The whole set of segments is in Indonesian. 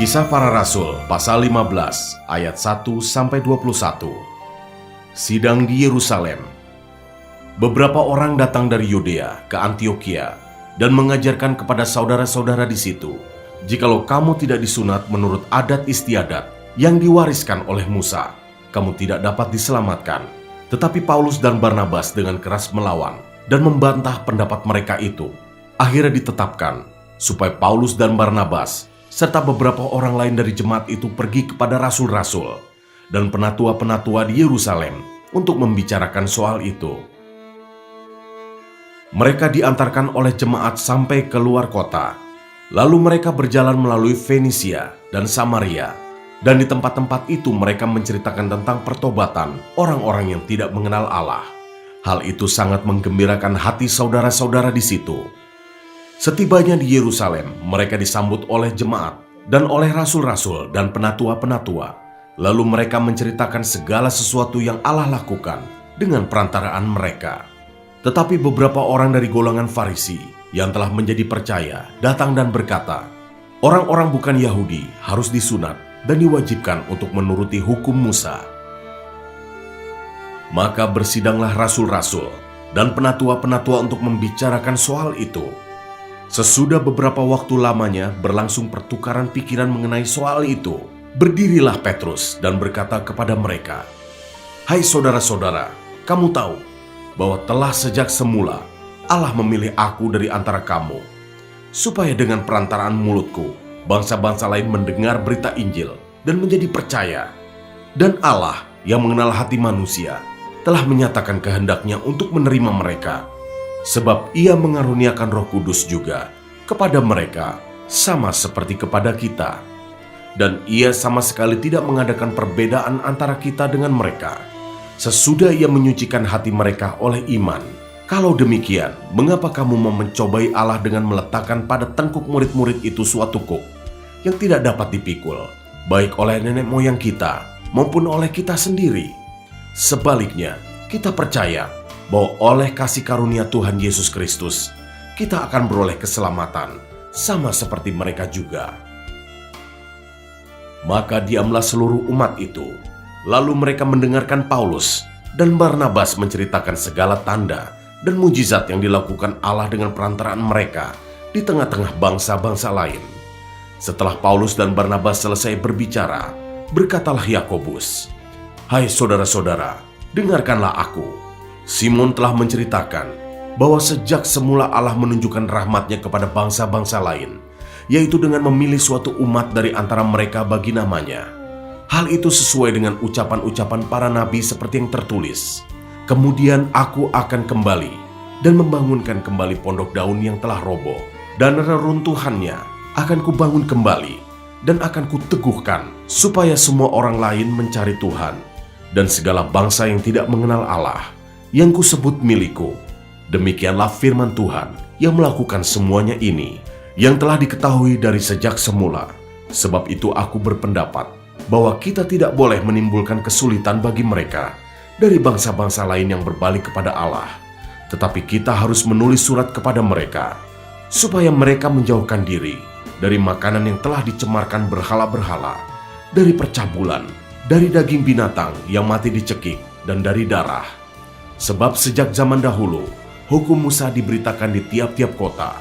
Kisah Para Rasul pasal 15 ayat 1-21. Sidang di Yerusalem. Beberapa orang datang dari Yudea ke Antiokhia dan mengajarkan kepada saudara-saudara di situ, jikalau kamu tidak disunat menurut adat istiadat yang diwariskan oleh Musa, kamu tidak dapat diselamatkan. Tetapi Paulus dan Barnabas dengan keras melawan dan membantah pendapat mereka itu. Akhirnya ditetapkan supaya Paulus dan Barnabas serta beberapa orang lain dari jemaat itu pergi kepada rasul-rasul dan penatua-penatua di Yerusalem untuk membicarakan soal itu. Mereka diantarkan oleh jemaat sampai keluar kota. Lalu mereka berjalan melalui Fenisia dan Samaria, dan di tempat-tempat itu mereka menceritakan tentang pertobatan orang-orang yang tidak mengenal Allah. Hal itu sangat menggembirakan hati saudara-saudara di situ. Setibanya di Yerusalem, mereka disambut oleh jemaat dan oleh rasul-rasul dan penatua-penatua. Lalu mereka menceritakan segala sesuatu yang Allah lakukan dengan perantaraan mereka. Tetapi beberapa orang dari golongan Farisi yang telah menjadi percaya datang dan berkata, orang-orang bukan Yahudi harus disunat dan diwajibkan untuk menuruti hukum Musa. Maka bersidanglah rasul-rasul dan penatua-penatua untuk membicarakan soal itu. Sesudah beberapa waktu lamanya berlangsung pertukaran pikiran mengenai soal itu, berdirilah Petrus dan berkata kepada mereka, "Hai saudara-saudara, kamu tahu bahwa telah sejak semula Allah memilih aku dari antara kamu, supaya dengan perantaraan mulutku, bangsa-bangsa lain mendengar berita Injil dan menjadi percaya. Dan Allah yang mengenal hati manusia telah menyatakan kehendaknya untuk menerima mereka, sebab Ia mengaruniakan Roh Kudus juga kepada mereka sama seperti kepada kita. Dan Ia sama sekali tidak mengadakan perbedaan antara kita dengan mereka, sesudah Ia menyucikan hati mereka oleh iman. Kalau demikian, mengapa kamu mau mencobai Allah dengan meletakkan pada tengkuk murid-murid itu suatu kuk yang tidak dapat dipikul, baik oleh nenek moyang kita maupun oleh kita sendiri? Sebaliknya, kita percaya bahwa oleh kasih karunia Tuhan Yesus Kristus, kita akan beroleh keselamatan, sama seperti mereka juga." Maka diamlah seluruh umat itu. Lalu mereka mendengarkan Paulus dan Barnabas menceritakan segala tanda dan mujizat yang dilakukan Allah dengan perantaraan mereka di tengah-tengah bangsa-bangsa lain. Setelah Paulus dan Barnabas selesai berbicara, berkatalah Yakobus, "Hai saudara-saudara, dengarkanlah aku. Simon telah menceritakan bahwa sejak semula Allah menunjukkan rahmat-Nya kepada bangsa-bangsa lain, yaitu dengan memilih suatu umat dari antara mereka bagi namanya. Hal itu sesuai dengan ucapan-ucapan para nabi seperti yang tertulis, 'Kemudian aku akan kembali dan membangunkan kembali pondok daun yang telah roboh, dan reruntuhannya akan kubangun kembali dan akan kuteguhkan, supaya semua orang lain mencari Tuhan, dan segala bangsa yang tidak mengenal Allah yang kusebut milikku.' Demikianlah firman Tuhan yang melakukan semuanya ini, yang telah diketahui dari sejak semula. Sebab itu aku berpendapat bahwa kita tidak boleh menimbulkan kesulitan bagi mereka dari bangsa-bangsa lain yang berbalik kepada Allah. Tetapi kita harus menulis surat kepada mereka, supaya mereka menjauhkan diri dari makanan yang telah dicemarkan berhala-berhala, dari percabulan, dari daging binatang yang mati dicekik, dan dari darah. Sebab sejak zaman dahulu, hukum Musa diberitakan di tiap-tiap kota.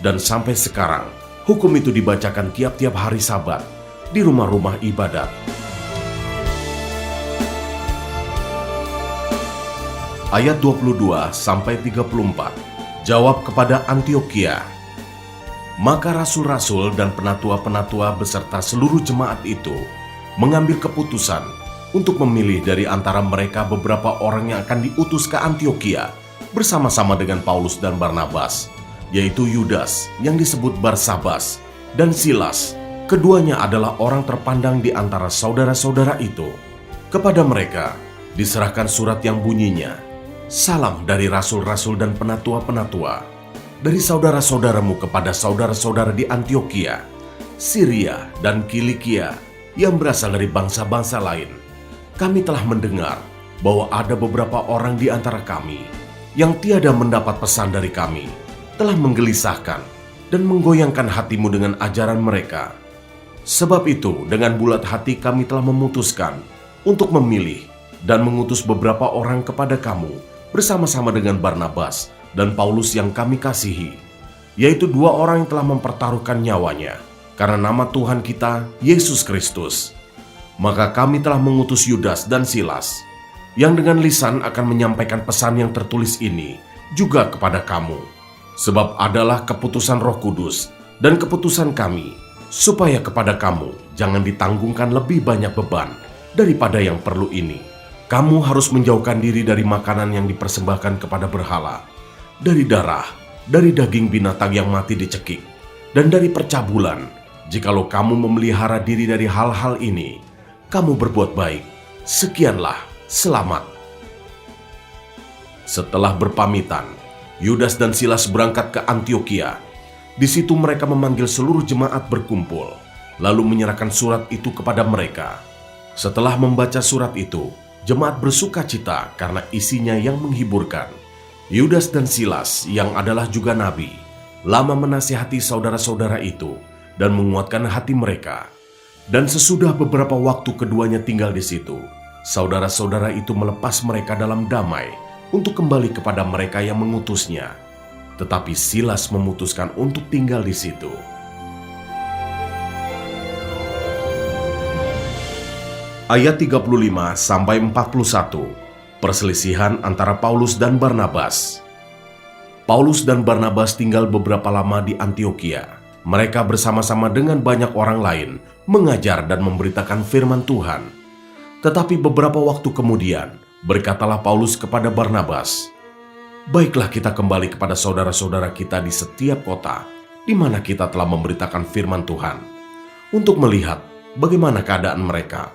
Dan sampai sekarang, hukum itu dibacakan tiap-tiap hari Sabat di rumah-rumah ibadat." Ayat 22-34. Jawab kepada Antiokhia. Maka rasul-rasul dan penatua-penatua beserta seluruh jemaat itu mengambil keputusan untuk memilih dari antara mereka beberapa orang yang akan diutus ke Antiokhia bersama-sama dengan Paulus dan Barnabas, yaitu Yudas yang disebut Barsabas dan Silas. Keduanya adalah orang terpandang di antara saudara-saudara itu. Kepada mereka diserahkan surat yang bunyinya, "Salam dari rasul-rasul dan penatua-penatua, dari saudara-saudaramu kepada saudara-saudara di Antiokhia, Syria dan Kilikia yang berasal dari bangsa-bangsa lain. Kami telah mendengar bahwa ada beberapa orang di antara kami yang tiada mendapat pesan dari kami, telah menggelisahkan dan menggoyangkan hatimu dengan ajaran mereka. Sebab itu, dengan bulat hati kami telah memutuskan untuk memilih dan mengutus beberapa orang kepada kamu bersama-sama dengan Barnabas dan Paulus yang kami kasihi, yaitu 2 orang yang telah mempertaruhkan nyawanya karena nama Tuhan kita, Yesus Kristus. Maka kami telah mengutus Yudas dan Silas, yang dengan lisan akan menyampaikan pesan yang tertulis ini juga kepada kamu. Sebab adalah keputusan Roh Kudus dan keputusan kami, supaya kepada kamu jangan ditanggungkan lebih banyak beban daripada yang perlu ini. Kamu harus menjauhkan diri dari makanan yang dipersembahkan kepada berhala, dari darah, dari daging binatang yang mati dicekik, dan dari percabulan. Jikalau kamu memelihara diri dari hal-hal ini, kamu berbuat baik. Sekianlah, selamat. Setelah berpamitan, Yudas dan Silas berangkat ke Antiokhia. Di situ mereka memanggil seluruh jemaat berkumpul, lalu menyerahkan surat itu kepada mereka. Setelah membaca surat itu, jemaat bersuka cita karena isinya yang menghiburkan. Yudas dan Silas, yang adalah juga nabi, lama menasihati saudara-saudara itu dan menguatkan hati mereka. Dan sesudah beberapa waktu keduanya tinggal di situ, saudara-saudara itu melepas mereka dalam damai untuk kembali kepada mereka yang mengutusnya. Tetapi Silas memutuskan untuk tinggal di situ. Ayat 35-41, perselisihan antara Paulus dan Barnabas. Paulus dan Barnabas tinggal beberapa lama di Antiokhia. Mereka bersama-sama dengan banyak orang lain mengajar dan memberitakan firman Tuhan. Tetapi beberapa waktu kemudian, berkatalah Paulus kepada Barnabas, "Baiklah kita kembali kepada saudara-saudara kita di setiap kota di mana kita telah memberitakan firman Tuhan, untuk melihat bagaimana keadaan mereka."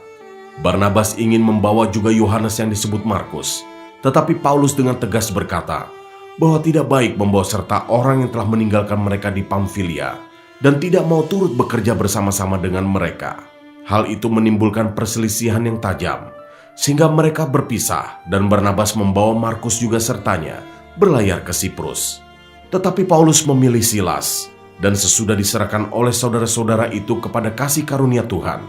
Barnabas ingin membawa juga Yohanes yang disebut Markus, tetapi Paulus dengan tegas berkata bahwa tidak baik membawa serta orang yang telah meninggalkan mereka di Pamfilia dan tidak mau turut bekerja bersama-sama dengan mereka. Hal itu menimbulkan perselisihan yang tajam, sehingga mereka berpisah dan Barnabas membawa Markus juga sertanya berlayar ke Siprus. Tetapi Paulus memilih Silas, dan sesudah diserahkan oleh saudara-saudara itu kepada kasih karunia Tuhan,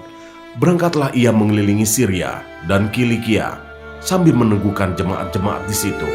berangkatlah ia mengelilingi Syria dan Kilikia sambil meneguhkan jemaat-jemaat di situ.